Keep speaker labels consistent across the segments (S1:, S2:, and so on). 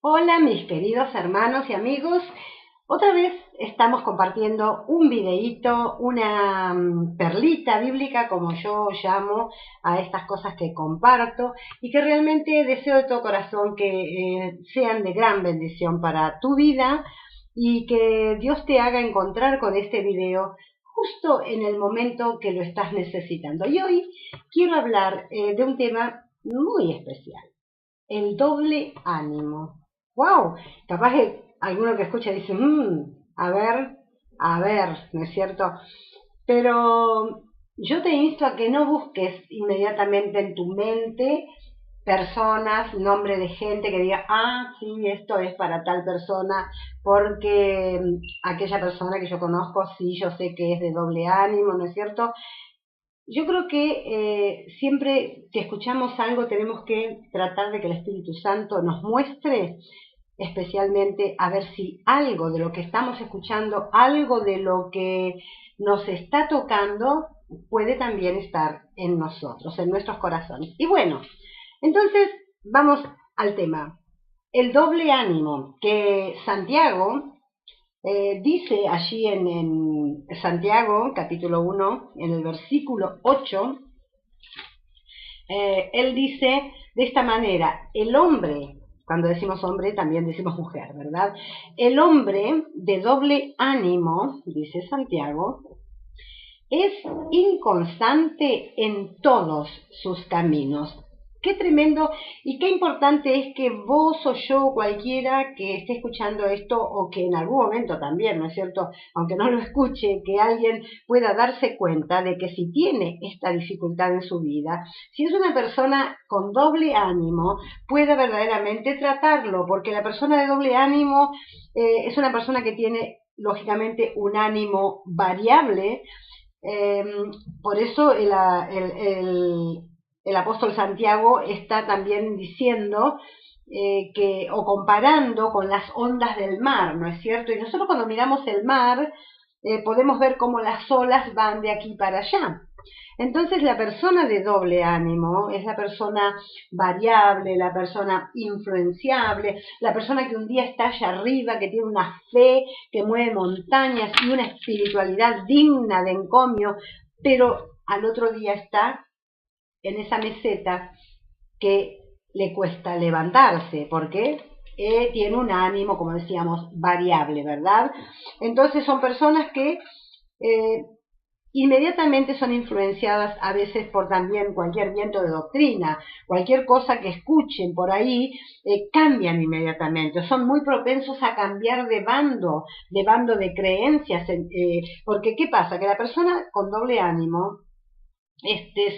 S1: Hola mis queridos hermanos y amigos, otra vez estamos compartiendo un videíto, una perlita bíblica como yo llamo a estas cosas que comparto y que realmente deseo de todo corazón que sean de gran bendición para tu vida y que Dios te haga encontrar con este video justo en el momento que lo estás necesitando. Y hoy quiero hablar de un tema muy especial, el doble ánimo. ¡Wow! Capaz que alguno que escucha dice, a ver, ¿no es cierto? Pero yo te insto a que no busques inmediatamente en tu mente personas, nombre de gente que diga, sí, esto es para tal persona, porque aquella persona que yo conozco, sí, yo sé que es de doble ánimo, ¿no es cierto? Yo creo que siempre que escuchamos algo tenemos que tratar de que el Espíritu Santo nos muestre especialmente a ver si algo de lo que estamos escuchando, algo de lo que nos está tocando, puede también estar en nosotros, en nuestros corazones. Y bueno, entonces vamos al tema. El doble ánimo que Santiago dice allí en Santiago, capítulo 1, en el versículo 8, él dice de esta manera, el hombre, cuando decimos hombre también decimos mujer, ¿verdad? El hombre de doble ánimo, dice Santiago, es inconstante en todos sus caminos. Qué tremendo y qué importante es que vos o yo, cualquiera que esté escuchando esto o que en algún momento también, ¿no es cierto?, aunque no lo escuche, que alguien pueda darse cuenta de que si tiene esta dificultad en su vida, si es una persona con doble ánimo, pueda verdaderamente tratarlo, porque la persona de doble ánimo es una persona que tiene lógicamente un ánimo variable. Eh, por eso el apóstol Santiago está también diciendo o comparando con las ondas del mar, ¿no es cierto? Y nosotros cuando miramos el mar podemos ver cómo las olas van de aquí para allá. Entonces la persona de doble ánimo es la persona variable, la persona influenciable, la persona que un día está allá arriba, que tiene una fe que mueve montañas y una espiritualidad digna de encomio, pero al otro día está en esa meseta que le cuesta levantarse, porque tiene un ánimo, como decíamos, variable, ¿verdad? Entonces son personas que inmediatamente son influenciadas a veces por también cualquier viento de doctrina, cualquier cosa que escuchen por ahí, cambian inmediatamente, son muy propensos a cambiar de bando de creencias, porque ¿qué pasa? Que la persona con doble ánimo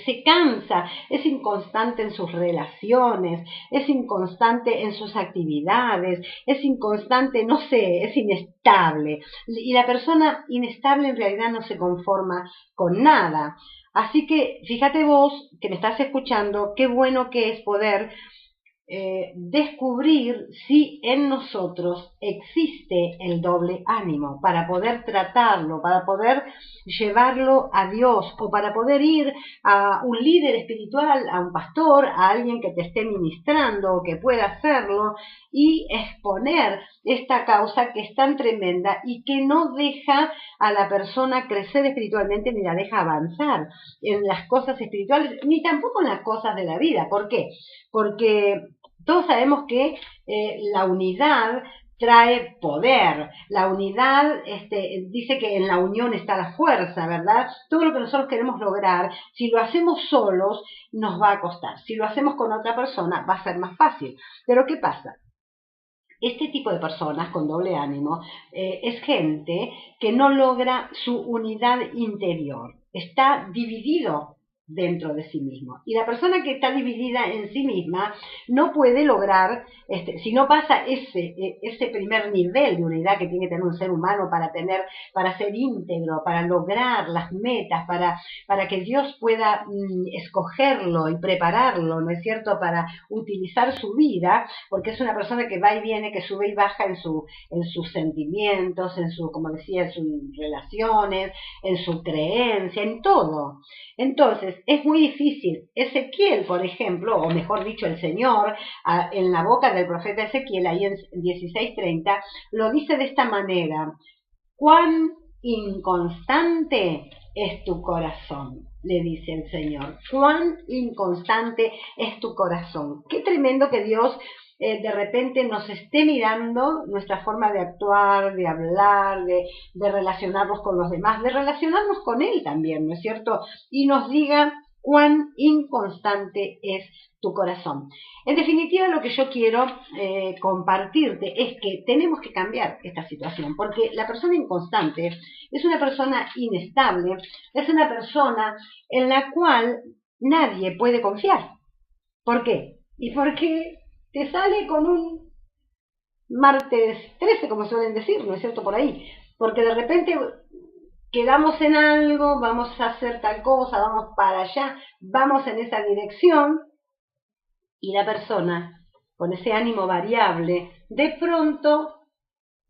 S1: se cansa, es inconstante en sus relaciones, es inconstante en sus actividades, es inconstante, no sé, es inestable. Y la persona inestable en realidad no se conforma con nada. Así que fíjate vos que me estás escuchando, qué bueno que es poder descubrir si en nosotros existe el doble ánimo para poder tratarlo, para poder llevarlo a Dios o para poder ir a un líder espiritual, a un pastor, a alguien que te esté ministrando o que pueda hacerlo y exponer esta causa que es tan tremenda y que no deja a la persona crecer espiritualmente ni la deja avanzar en las cosas espirituales ni tampoco en las cosas de la vida. ¿Por qué? Porque todos sabemos que la unidad trae poder. La unidad dice que en la unión está la fuerza, ¿verdad? Todo lo que nosotros queremos lograr, si lo hacemos solos, nos va a costar. Si lo hacemos con otra persona, va a ser más fácil. Pero ¿qué pasa? Este tipo de personas con doble ánimo es gente que no logra su unidad interior. Está dividido dentro de sí mismo. Y la persona que está dividida en sí misma no puede lograr, si no pasa ese primer nivel de unidad que tiene que tener un ser humano para ser íntegro, para lograr las metas, para que Dios pueda escogerlo y prepararlo, ¿no es cierto?, para utilizar su vida, porque es una persona que va y viene, que sube y baja en sus sentimientos, como decía, en sus relaciones, en su creencia, en todo. Entonces, es muy difícil. Ezequiel, por ejemplo, o mejor dicho, el Señor, en la boca del profeta Ezequiel, ahí en 16:30, lo dice de esta manera: cuán inconstante es tu corazón, le dice el Señor. Cuán inconstante es tu corazón. Qué tremendo que Dios de repente nos esté mirando nuestra forma de actuar, de hablar, de relacionarnos con los demás, de relacionarnos con Él también, ¿no es cierto? Y nos diga cuán inconstante es tu corazón. En definitiva, lo que yo quiero compartirte es que tenemos que cambiar esta situación, porque la persona inconstante es una persona inestable, es una persona en la cual nadie puede confiar. ¿Por qué? Y porque te sale con un martes 13, como suelen decir, ¿no es cierto? Por ahí. Porque de repente quedamos en algo, vamos a hacer tal cosa, vamos para allá, vamos en esa dirección, y la persona, con ese ánimo variable, de pronto,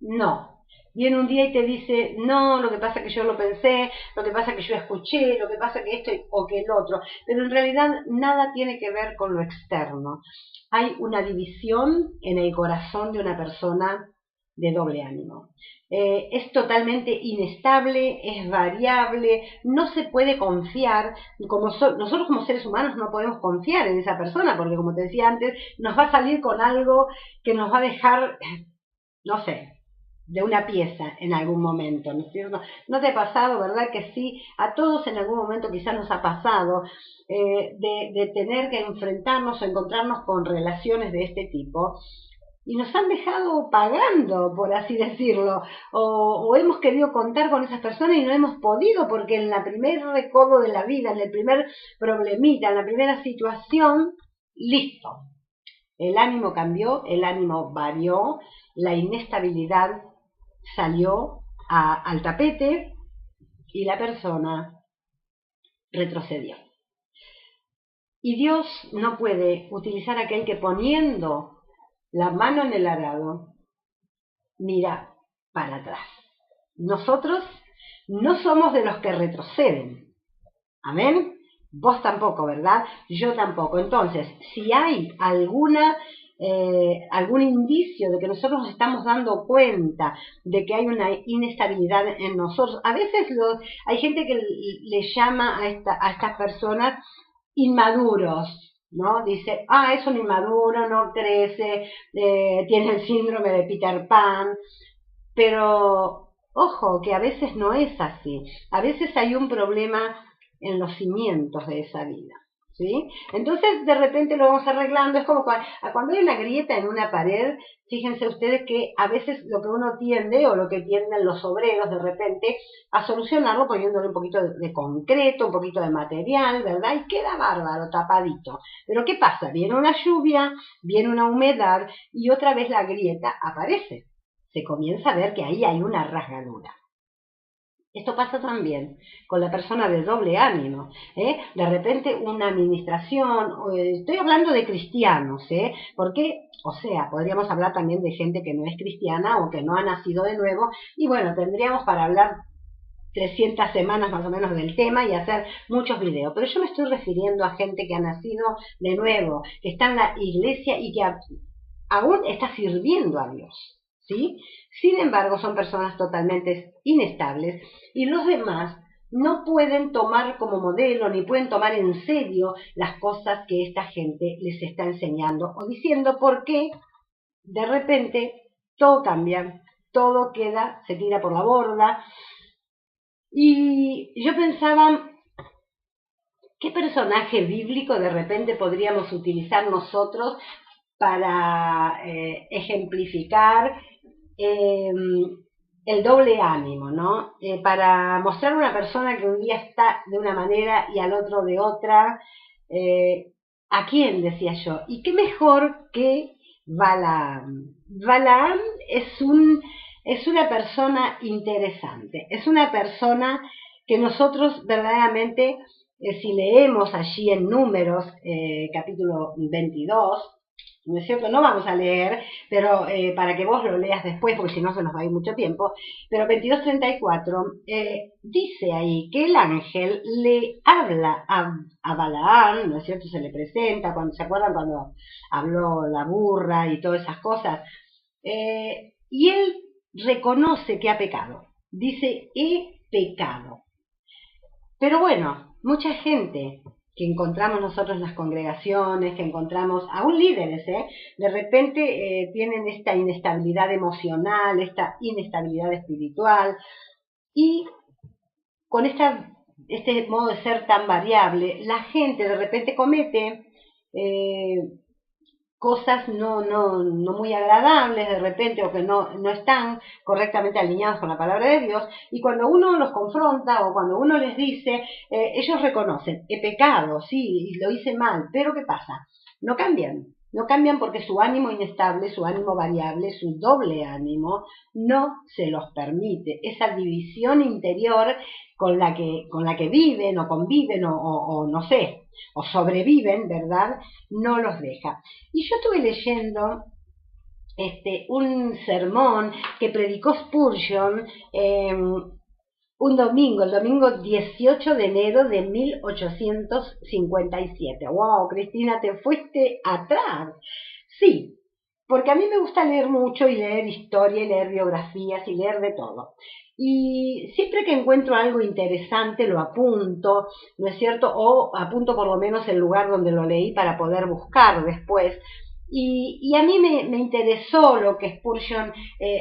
S1: no. Viene un día y te dice, no, lo que pasa es que yo lo pensé, lo que pasa es que yo escuché, lo que pasa es que esto o que el otro, pero en realidad nada tiene que ver con lo externo. Hay una división en el corazón de una persona de doble ánimo. Es totalmente inestable, es variable, no se puede confiar, nosotros como seres humanos no podemos confiar en esa persona, porque como te decía antes, nos va a salir con algo que nos va a dejar, no sé, de una pieza en algún momento, ¿no es cierto? ¿No te ha pasado, verdad que sí? A todos en algún momento quizás nos ha pasado de tener que enfrentarnos o encontrarnos con relaciones de este tipo, y nos han dejado pagando, por así decirlo, o hemos querido contar con esas personas y no hemos podido, porque en la primer recodo de la vida, en el primer problemita, en la primera situación, listo. El ánimo cambió, el ánimo varió, la inestabilidad salió al tapete y la persona retrocedió. Y Dios no puede utilizar a aquel que poniendo la mano en el arado mira para atrás. Nosotros no somos de los que retroceden. Amén. Vos tampoco, ¿verdad? Yo tampoco. Entonces, si hay algún indicio de que nosotros nos estamos dando cuenta de que hay una inestabilidad en nosotros, a veces hay gente que le llama a estas personas inmaduros, ¿no? Dice, es un inmaduro, no crece, tiene el síndrome de Peter Pan, pero ojo, que a veces no es así. A veces hay un problema en los cimientos de esa vida, ¿sí? Entonces de repente lo vamos arreglando. Es como cuando hay una grieta en una pared. Fíjense ustedes que a veces lo que uno tiende, o lo que tienden los obreros de repente, a solucionarlo poniéndole un poquito de concreto, un poquito de material, ¿verdad? Y queda bárbaro, tapadito. Pero ¿qué pasa? Viene una lluvia, viene una humedad y otra vez la grieta aparece. Se comienza a ver que ahí hay una rasgadura. Esto pasa también con la persona de doble ánimo, ¿eh? De repente una administración, estoy hablando de cristianos, porque, o sea, podríamos hablar también de gente que no es cristiana o que no ha nacido de nuevo, y bueno, tendríamos para hablar 300 semanas más o menos del tema y hacer muchos videos, pero yo me estoy refiriendo a gente que ha nacido de nuevo, que está en la iglesia y que aún está sirviendo a Dios. ¿Sí? Sin embargo, son personas totalmente inestables y los demás no pueden tomar como modelo ni pueden tomar en serio las cosas que esta gente les está enseñando o diciendo, porque de repente todo cambia, todo se tira por la borda. Y yo pensaba, ¿qué personaje bíblico de repente podríamos utilizar nosotros para ejemplificar el doble ánimo, ¿no? Para mostrar a una persona que un día está de una manera y al otro de otra? ¿A quién, decía yo? Y qué mejor que Balaam. Balaam es una persona interesante, es una persona que nosotros verdaderamente, si leemos allí en Números, capítulo 22, ¿no es cierto? No vamos a leer, pero para que vos lo leas después, porque si no se nos va a ir mucho tiempo, pero 22:34 dice ahí que el ángel le habla a Balaam, ¿no es cierto? Se le presenta, cuando se acuerdan cuando habló la burra y todas esas cosas, y él reconoce que ha pecado, dice, he pecado. Pero bueno, mucha gente que encontramos nosotros en las congregaciones, que encontramos, aún líderes, de repente tienen esta inestabilidad emocional, esta inestabilidad espiritual, y con este modo de ser tan variable, la gente de repente comete cosas no muy agradables de repente, o que no están correctamente alineados con la palabra de Dios, y cuando uno los confronta o cuando uno les dice, ellos reconocen, he pecado, sí, lo hice mal, pero ¿qué pasa? No cambian porque su ánimo inestable, su ánimo variable, su doble ánimo no se los permite. Esa división interior con la que viven o conviven o no sé, o sobreviven, ¿verdad? No los deja. Y yo estuve leyendo un sermón que predicó Spurgeon un domingo, el domingo 18 de enero de 1857. ¡Wow, Cristina, te fuiste atrás! Sí, porque a mí me gusta leer mucho y leer historia y leer biografías y leer de todo. Y siempre que encuentro algo interesante lo apunto, ¿no es cierto? O apunto por lo menos el lugar donde lo leí para poder buscar después. Y a mí me interesó lo que Spurgeon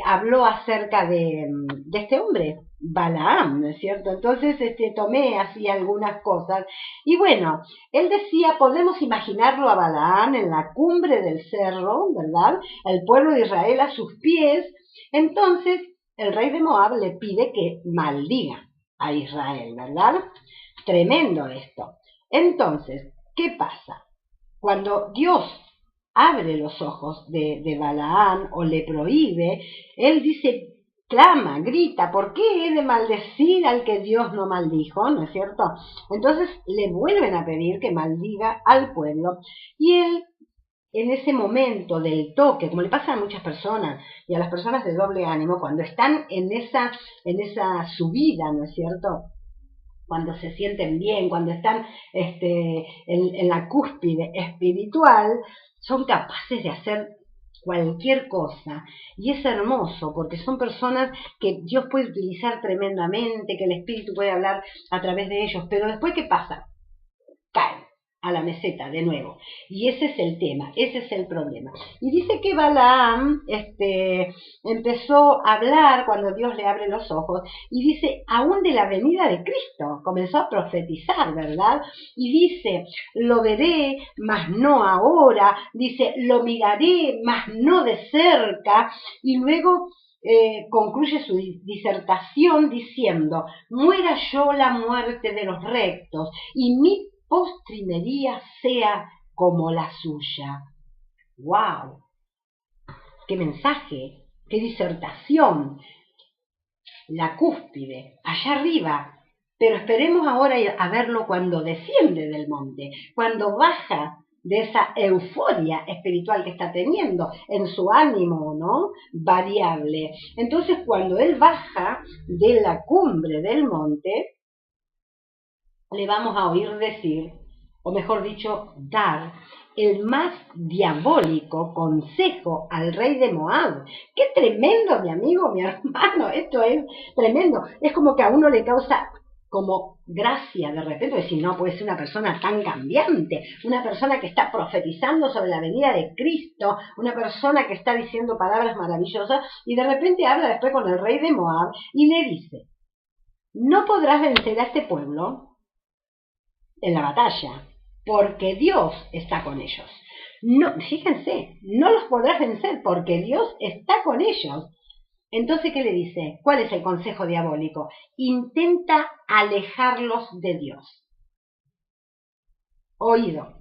S1: habló acerca de este hombre, Balaam, ¿no es cierto? Entonces tomé así algunas cosas. Y bueno, él decía, podemos imaginarlo a Balaam en la cumbre del cerro, ¿verdad? El pueblo de Israel a sus pies. Entonces, el rey de Moab le pide que maldiga a Israel, ¿verdad? Tremendo esto. Entonces, ¿qué pasa? Cuando Dios abre los ojos de Balaam o le prohíbe, él dice, clama, grita, ¿por qué he de maldecir al que Dios no maldijo? ¿No es cierto? Entonces le vuelven a pedir que maldiga al pueblo y él, en ese momento del toque, como le pasa a muchas personas y a las personas de doble ánimo, cuando están en esa subida, ¿no es cierto?, cuando se sienten bien, cuando están en la cúspide espiritual, son capaces de hacer cualquier cosa. Y es hermoso porque son personas que Dios puede utilizar tremendamente, que el Espíritu puede hablar a través de ellos. Pero después, ¿qué pasa? Caen a la meseta de nuevo. Y ese es el tema, ese es el problema. Y dice que Balaam empezó a hablar cuando Dios le abre los ojos, y dice, aún de la venida de Cristo, comenzó a profetizar, ¿verdad? Y dice, lo veré, mas no ahora, dice, lo miraré, mas no de cerca, y luego concluye su disertación diciendo, muera yo la muerte de los rectos, y mi postrimería sea como la suya. ¡Wow! ¡Qué mensaje! ¡Qué disertación! La cúspide, allá arriba. Pero esperemos ahora a verlo cuando desciende del monte, cuando baja de esa euforia espiritual que está teniendo en su ánimo, ¿no?, variable. Entonces, cuando él baja de la cumbre del monte, le vamos a oír decir, o mejor dicho, dar el más diabólico consejo al rey de Moab. ¡Qué tremendo, mi amigo, mi hermano! Esto es tremendo. Es como que a uno le causa como gracia de repente decir, no puede ser una persona tan cambiante, una persona que está profetizando sobre la venida de Cristo, una persona que está diciendo palabras maravillosas, y de repente habla después con el rey de Moab y le dice, no podrás vencer a este pueblo en la batalla, porque Dios está con ellos. No, fíjense, no los podrás vencer porque Dios está con ellos. Entonces, ¿qué le dice? ¿Cuál es el consejo diabólico? Intenta alejarlos de Dios. Oído.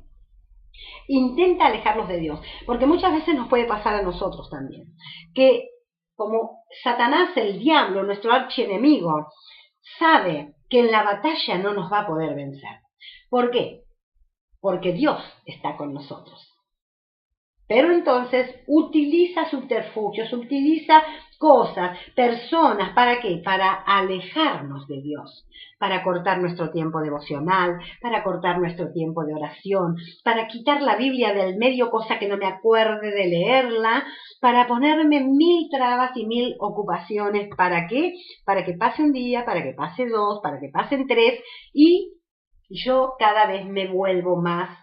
S1: Intenta alejarlos de Dios, porque muchas veces nos puede pasar a nosotros también, que como Satanás, el diablo, nuestro archienemigo, sabe que en la batalla no nos va a poder vencer. ¿Por qué? Porque Dios está con nosotros. Pero entonces utiliza subterfugios, utiliza cosas, personas, ¿para qué? Para alejarnos de Dios, para cortar nuestro tiempo devocional, para cortar nuestro tiempo de oración, para quitar la Biblia del medio, cosa que no me acuerde de leerla, para ponerme 1000 trabas y 1000 ocupaciones. ¿Para qué? Para que pase un día, para que pase 2, para que pasen 3, y yo cada vez me vuelvo más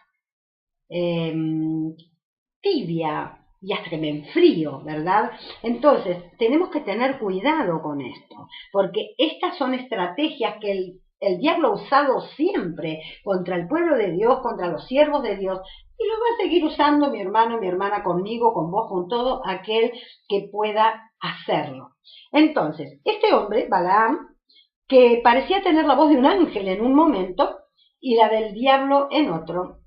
S1: tibia y hasta que me enfrío, ¿verdad? Entonces, tenemos que tener cuidado con esto, porque estas son estrategias que el diablo ha usado siempre contra el pueblo de Dios, contra los siervos de Dios, y lo va a seguir usando mi hermano, mi hermana, conmigo, con vos, con todo aquel que pueda hacerlo. Entonces, este hombre, Balaam, que parecía tener la voz de un ángel en un momento y la del diablo en otro,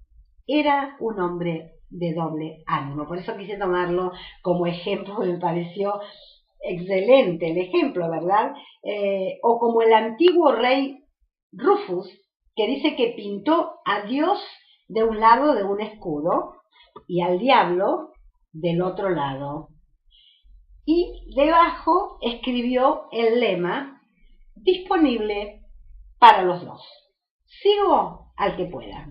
S1: era un hombre de doble ánimo. Por eso quise tomarlo como ejemplo, me pareció excelente el ejemplo, ¿verdad? O como el antiguo rey Rufus, que dice que pintó a Dios de un lado de un escudo y al diablo del otro lado. Y debajo escribió el lema: disponible para los dos. Sigo al que pueda.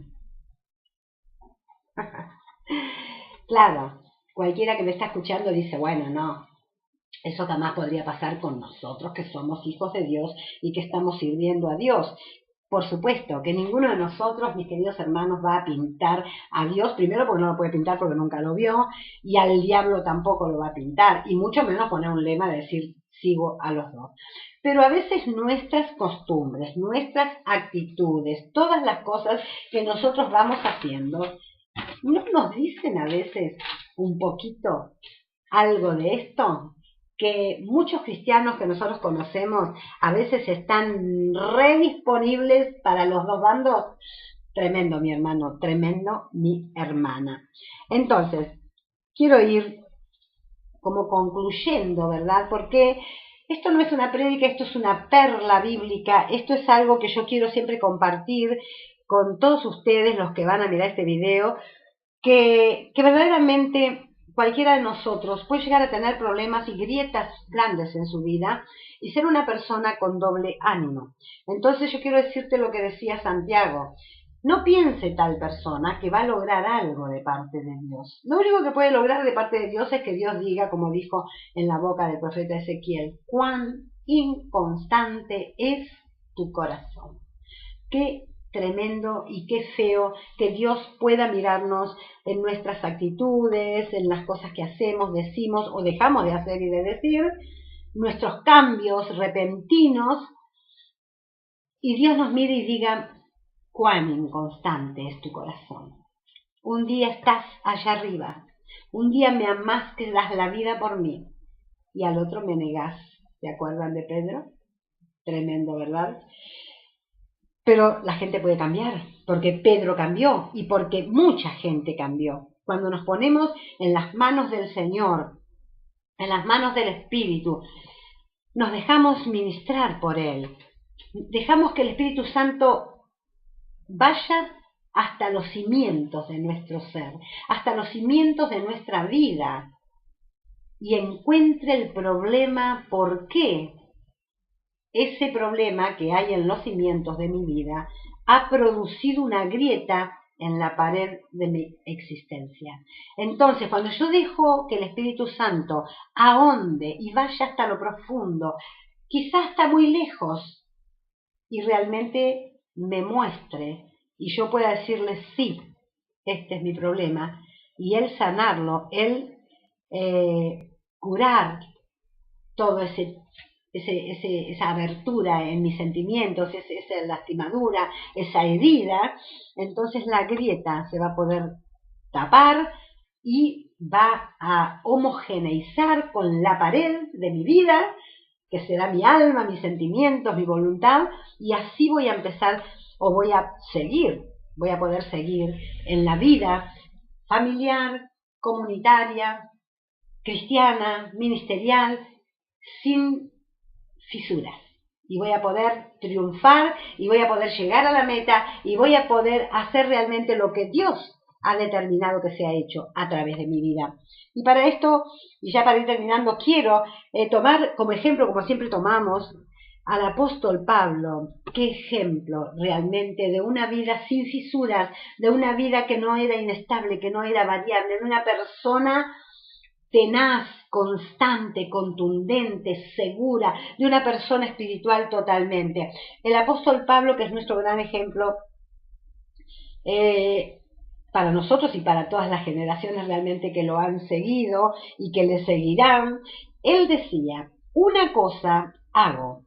S1: Claro, cualquiera que me está escuchando dice, bueno, no, eso jamás podría pasar con nosotros que somos hijos de Dios y que estamos sirviendo a Dios. Por supuesto que ninguno de nosotros, mis queridos hermanos, va a pintar a Dios, primero porque no lo puede pintar porque nunca lo vio, y al diablo tampoco lo va a pintar, y mucho menos poner un lema de decir sigo a los dos. Pero a veces nuestras costumbres, nuestras actitudes, todas las cosas que nosotros vamos haciendo, ¿no nos dicen a veces un poquito algo de esto? Que muchos cristianos que nosotros conocemos a veces están re disponibles para los dos bandos. Tremendo, mi hermano, tremendo, mi hermana. Entonces, quiero ir como concluyendo, ¿verdad? Porque esto no es una prédica, esto es una perla bíblica, esto es algo que yo quiero siempre compartir con todos ustedes, los que van a mirar este video, que verdaderamente cualquiera de nosotros puede llegar a tener problemas y grietas grandes en su vida y ser una persona con doble ánimo. Entonces yo quiero decirte lo que decía Santiago: no piense tal persona que va a lograr algo de parte de Dios. Lo único que puede lograr de parte de Dios es que Dios diga, como dijo en la boca del profeta Ezequiel: cuán inconstante es tu corazón. Qué tremendo y qué feo que Dios pueda mirarnos en nuestras actitudes, en las cosas que hacemos, decimos o dejamos de hacer y de decir, nuestros cambios repentinos, y Dios nos mire y diga: cuán inconstante es tu corazón. Un día estás allá arriba, un día me amás que das la vida por mí, y al otro me negás. ¿Se acuerdan de Pedro? Tremendo, ¿verdad? Pero la gente puede cambiar, porque Pedro cambió y porque mucha gente cambió. Cuando nos ponemos en las manos del Señor, en las manos del Espíritu, nos dejamos ministrar por Él. Dejamos que el Espíritu Santo vaya hasta los cimientos de nuestro ser, hasta los cimientos de nuestra vida, y encuentre el problema, por qué ese problema que hay en los cimientos de mi vida ha producido una grieta en la pared de mi existencia. Entonces, cuando yo dejo que el Espíritu Santo ahonde y vaya hasta lo profundo, quizás hasta muy lejos, y realmente me muestre, y yo pueda decirle: sí, este es mi problema, y Él sanarlo, Él curar todo esa abertura en mis sentimientos, esa lastimadura, esa herida, entonces la grieta se va a poder tapar y va a homogeneizar con la pared de mi vida, que será mi alma, mis sentimientos, mi voluntad, y así voy a empezar, o voy a poder seguir en la vida familiar, comunitaria, cristiana, ministerial, sin fisuras, y voy a poder triunfar y voy a poder llegar a la meta y voy a poder hacer realmente lo que Dios ha determinado que sea hecho a través de mi vida. Y para esto, y ya para ir terminando, quiero tomar como ejemplo, como siempre tomamos, al apóstol Pablo. Qué ejemplo realmente de una vida sin fisuras, de una vida que no era inestable, que no era variable, de una persona tenaz, constante, contundente, segura, de una persona espiritual totalmente. El apóstol Pablo, que es nuestro gran ejemplo, para nosotros y para todas las generaciones realmente que lo han seguido y que le seguirán, él decía: una cosa hago,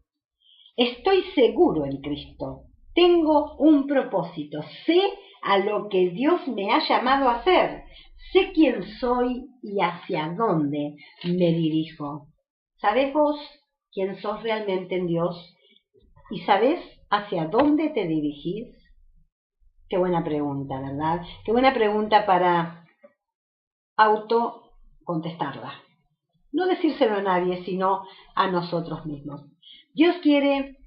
S1: estoy seguro en Cristo, tengo un propósito, sé a lo que Dios me ha llamado a hacer, sé quién soy y hacia dónde me dirijo. ¿Sabés vos quién sos realmente en Dios? ¿Y sabés hacia dónde te dirigís? Qué buena pregunta, ¿verdad? Qué buena pregunta para auto contestarla. No decírselo a nadie, sino a nosotros mismos. Dios quiere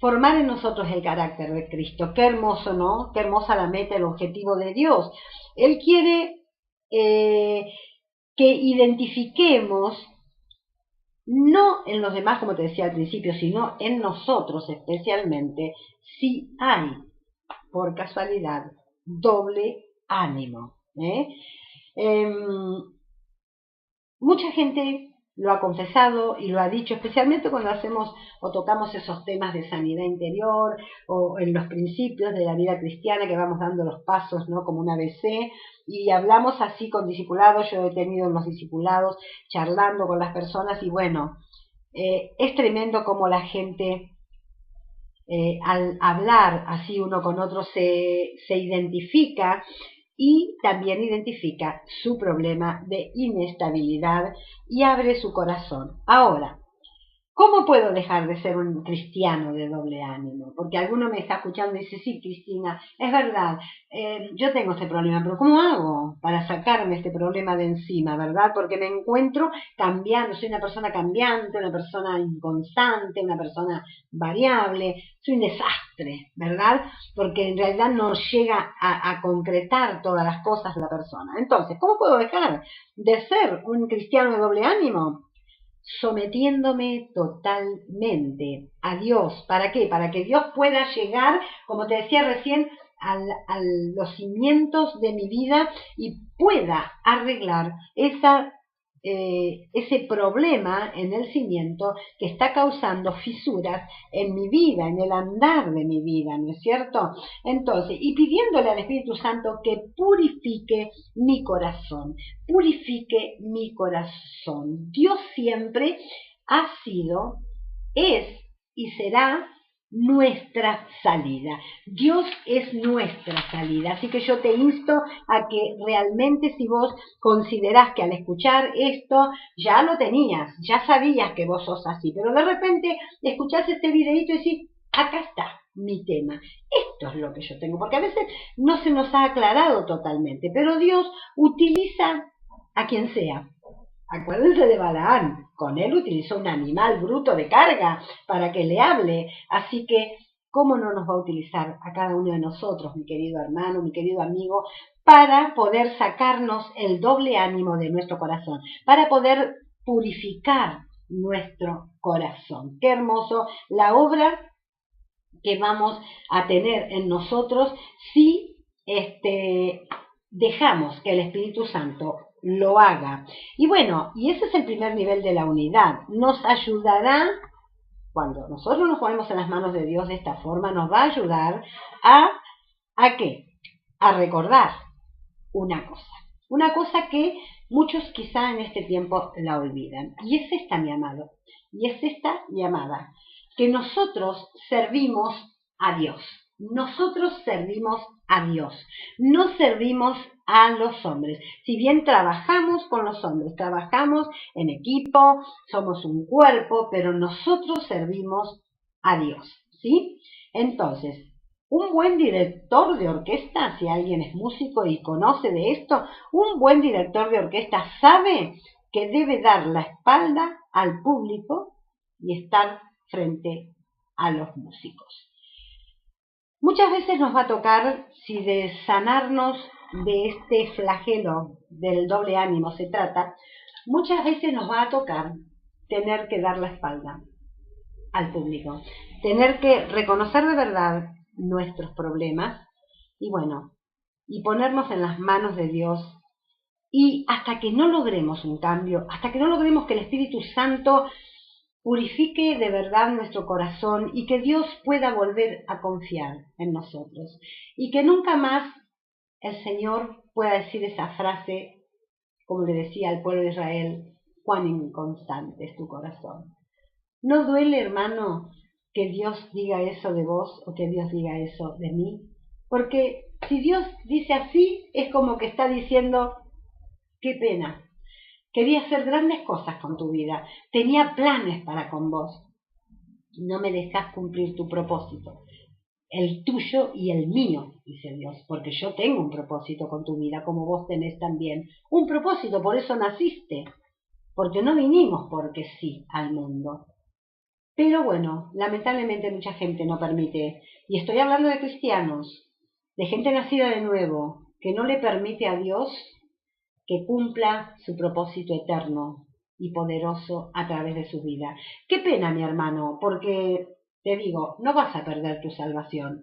S1: formar en nosotros el carácter de Cristo. Qué hermoso, ¿no? Qué hermosa la meta, el objetivo de Dios. Él quiere que identifiquemos, no en los demás, como te decía al principio, sino en nosotros especialmente, si hay, por casualidad, doble ánimo. Mucha gente lo ha confesado y lo ha dicho, especialmente cuando hacemos o tocamos esos temas de sanidad interior o en los principios de la vida cristiana, que vamos dando los pasos, ¿no? Como un ABC, y hablamos así con discipulados. Yo he tenido los discipulados charlando con las personas y bueno, es tremendo cómo la gente al hablar así uno con otro se identifica y también identifica su problema de inestabilidad y abre su corazón. Ahora, ¿cómo puedo dejar de ser un cristiano de doble ánimo? Porque alguno me está escuchando y dice: sí, Cristina, es verdad, yo tengo este problema, pero ¿cómo hago para sacarme este problema de encima, verdad? Porque me encuentro cambiando, soy una persona cambiante, una persona inconstante, una persona variable, soy un desastre, ¿verdad? Porque en realidad no llega a concretar todas las cosas la persona. Entonces, ¿cómo puedo dejar de ser un cristiano de doble ánimo? Sometiéndome totalmente a Dios. ¿Para qué? Para que Dios pueda llegar, como te decía recién, a los cimientos de mi vida y pueda arreglar ese problema en el cimiento que está causando fisuras en mi vida, en el andar de mi vida, ¿no es cierto? Entonces, y pidiéndole al Espíritu Santo que purifique mi corazón, purifique mi corazón. Dios siempre ha sido, es y será nuestra salida. Dios es nuestra salida. Así que yo te insto a que realmente, si vos considerás que al escuchar esto ya lo tenías, ya sabías que vos sos así, pero de repente escuchás este videito y decís: acá está mi tema, esto es lo que yo tengo, porque a veces no se nos ha aclarado totalmente, pero Dios utiliza a quien sea. Acuérdense de Balaán, con él utilizó un animal bruto de carga para que le hable, así que ¿cómo no nos va a utilizar a cada uno de nosotros, mi querido hermano, mi querido amigo, para poder sacarnos el doble ánimo de nuestro corazón, para poder purificar nuestro corazón? Qué hermoso la obra que vamos a tener en nosotros si dejamos que el Espíritu Santo lo haga. Y bueno, y ese es el primer nivel de la unidad. Nos ayudará, cuando nosotros nos ponemos en las manos de Dios de esta forma, nos va a ayudar ¿a qué? A recordar una cosa que muchos quizá en este tiempo la olvidan. Y es esta, mi amado, y es esta, mi amada, que nosotros servimos a Dios. Nosotros servimos a Dios, no servimos a los hombres. Si bien trabajamos con los hombres, trabajamos en equipo, somos un cuerpo, pero nosotros servimos a Dios, ¿sí? Entonces, un buen director de orquesta, si alguien es músico y conoce de esto, un buen director de orquesta sabe que debe dar la espalda al público y estar frente a los músicos. Muchas veces nos va a tocar, si de sanarnos de este flagelo del doble ánimo se trata, muchas veces nos va a tocar tener que dar la espalda al público, tener que reconocer de verdad nuestros problemas y bueno, y ponernos en las manos de Dios. Y hasta que no logremos un cambio, hasta que no logremos que el Espíritu Santo purifique de verdad nuestro corazón y que Dios pueda volver a confiar en nosotros y que nunca más el Señor pueda decir esa frase, como le decía al pueblo de Israel, cuán inconstante es tu corazón. ¿No duele, hermano, que Dios diga eso de vos o que Dios diga eso de mí? Porque si Dios dice así, es como que está diciendo, qué pena, quería hacer grandes cosas con tu vida, tenía planes para con vos, no me dejas cumplir tu propósito, el tuyo y el mío, dice Dios, porque yo tengo un propósito con tu vida, como vos tenés también un propósito, por eso naciste, porque no vinimos porque sí al mundo. Pero bueno, lamentablemente mucha gente no permite, y estoy hablando de cristianos, de gente nacida de nuevo, que no le permite a Dios que cumpla su propósito eterno y poderoso a través de su vida. Qué pena, mi hermano, porque te digo, no vas a perder tu salvación,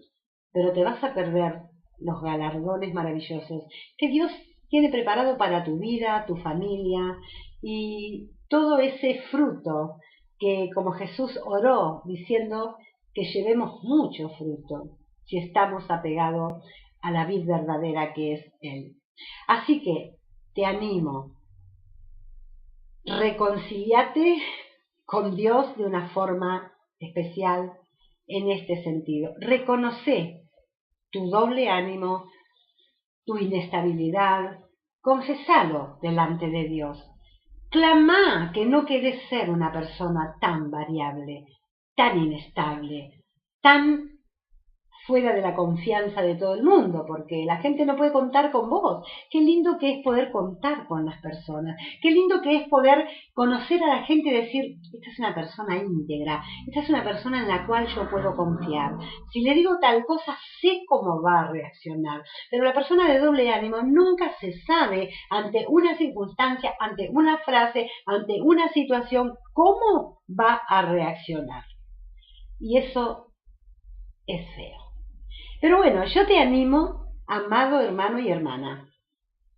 S1: pero te vas a perder los galardones maravillosos que Dios tiene preparado para tu vida, tu familia y todo ese fruto que, como Jesús oró diciendo que llevemos mucho fruto si estamos apegados a la vid verdadera que es Él. Así que te animo, reconcíliate con Dios de una forma especial en este sentido. Reconoce tu doble ánimo, tu inestabilidad, confesalo delante de Dios. Clama que no querés ser una persona tan variable, tan inestable, tan fuera de la confianza de todo el mundo, porque la gente no puede contar con vos. Qué lindo que es poder contar con las personas, qué lindo que es poder conocer a la gente y decir, esta es una persona íntegra, esta es una persona en la cual yo puedo confiar. Si le digo tal cosa, sé cómo va a reaccionar, pero la persona de doble ánimo nunca se sabe ante una circunstancia, ante una frase, ante una situación, cómo va a reaccionar. Y eso es feo. Pero bueno, yo te animo, amado hermano y hermana,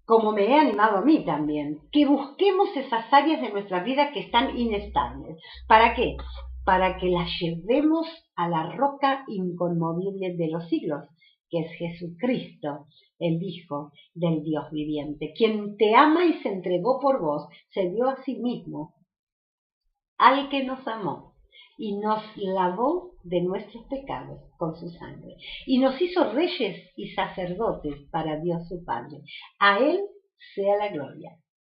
S1: como me he animado a mí también, que busquemos esas áreas de nuestra vida que están inestables. ¿Para qué? Para que las llevemos a la roca inconmovible de los siglos, que es Jesucristo, el Hijo del Dios viviente, quien te ama y se entregó por vos, se dio a sí mismo, al que nos amó y nos lavó de nuestros pecados con su sangre, y nos hizo reyes y sacerdotes para Dios su Padre. A Él sea la gloria,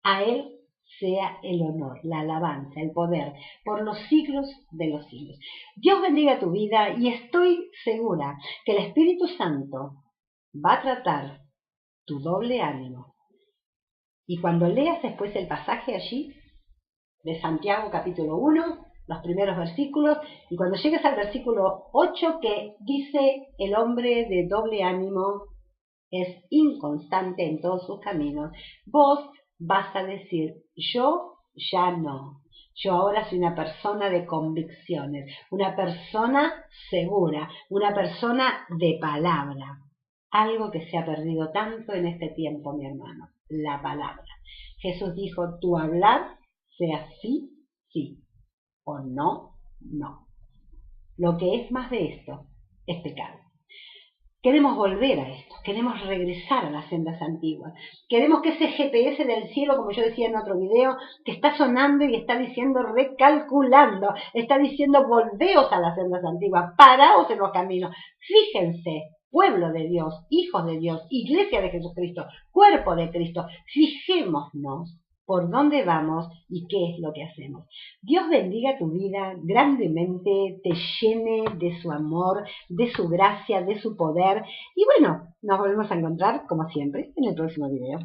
S1: a Él sea el honor, la alabanza, el poder, por los siglos de los siglos. Dios bendiga tu vida y estoy segura que el Espíritu Santo va a tratar tu doble ánimo. Y cuando leas después el pasaje allí, de Santiago capítulo 1, los primeros versículos, y cuando llegues al versículo 8 que dice el hombre de doble ánimo es inconstante en todos sus caminos, vos vas a decir, yo ya no, yo ahora soy una persona de convicciones, una persona segura, una persona de palabra, algo que se ha perdido tanto en este tiempo, mi hermano, la palabra. Jesús dijo, tu hablar sea sí, sí, o no, no. Lo que es más de esto es pecado. Queremos volver a esto, queremos regresar a las sendas antiguas, queremos que ese GPS del cielo, como yo decía en otro video, que está sonando y está diciendo recalculando, está diciendo volveos a las sendas antiguas, paraos en los caminos, fíjense, pueblo de Dios, hijos de Dios, iglesia de Jesucristo, cuerpo de Cristo, fijémonos por dónde vamos y qué es lo que hacemos. Dios bendiga tu vida grandemente, te llene de su amor, de su gracia, de su poder. Y bueno, nos volvemos a encontrar, como siempre, en el próximo video.